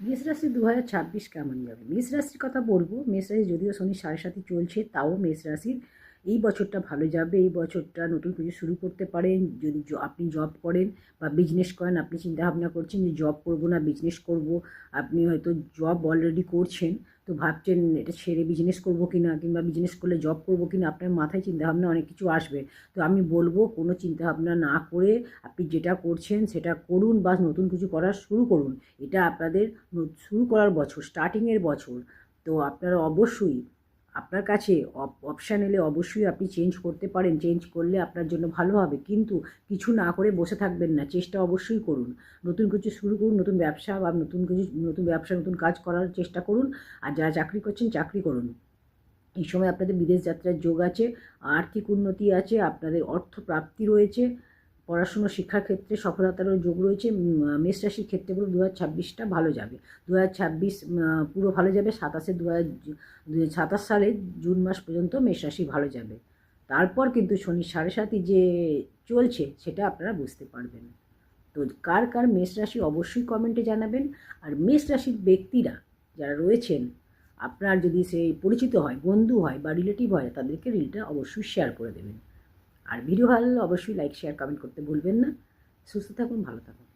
মেষ রাশি 2026 কেমন যাবে? মেষ রাশির কথা বলবো। মেষ রাশি যদিও শনি 7.5 চলছে, তাও মেষ রাশির এই বছরটা ভালো যাবে। এই বছরটা নতুন কিছু শুরু করতে পারেন। যদি আপনি জব করেন বা বিজনেস করেন, আপনি চিন্তাভাবনা করছেন যে জব করব না বিজনেস করব। আপনি হয়তো জব অলরেডি করছেন, তো ভাবছেন এটা ছেড়ে বিজনেস করব কিনা, কিংবা বিজনেস করলে জব করব কিনা। আপনার মাথায় চিন্তাভাবনা অনেক কিছু আসবে। তো আমি বলবো কোনো চিন্তাভাবনা না করে আপনি যেটা করছেন সেটা করুন, বা নতুন কিছু করা শুরু করুন। এটা আপনাদের শুরু করার বছর, স্টার্টিংয়ের বছর। তো আপনারা অবশ্যই, আপনার কাছে অপশান এলে অবশ্যই আপনি চেঞ্জ করতে পারেন। চেঞ্জ করলে আপনার জন্য ভালো হবে, কিন্তু কিছু না করে বসে থাকবেন না, চেষ্টা অবশ্যই করুন। নতুন কিছু শুরু করুন, নতুন ব্যবসা বা নতুন ব্যবসা, নতুন কাজ করার চেষ্টা করুন। আর যারা চাকরি করছেন চাকরি করুন। এই সময় আপনাদের বিদেশ যাত্রার যোগ আছে, আর্থিক উন্নতি আছে, আপনাদের অর্থ প্রাপ্তি রয়েছে, পড়াশুনো শিক্ষার ক্ষেত্রে সফলতারও যোগ রয়েছে। মেষ রাশির ক্ষেত্রে বলব 2026টা ভালো যাবে। 2026 পুরো ভালো যাবে। 2027 সালে জুন মাস পর্যন্ত মেষ রাশি ভালো যাবে। তারপর কিন্তু শনি 7.5 যে চলছে সেটা আপনারা বুঝতে পারবেন। তো কার কার মেষ রাশি অবশ্যই কমেন্টে জানাবেন। আর মেষ রাশির ব্যক্তিরা যারা রয়েছেন, আপনার যদি সেই পরিচিত হয়, বন্ধু হয় বা রিলেটিভ হয়, তাদেরকে রিলটা অবশ্যই শেয়ার করে দেবেন। আর ভিডিও ভালো লাগলে অবশ্যই লাইক শেয়ার কমেন্ট করতে ভুলবেন না। সুস্থ থাকুন, ভালো থাকুন।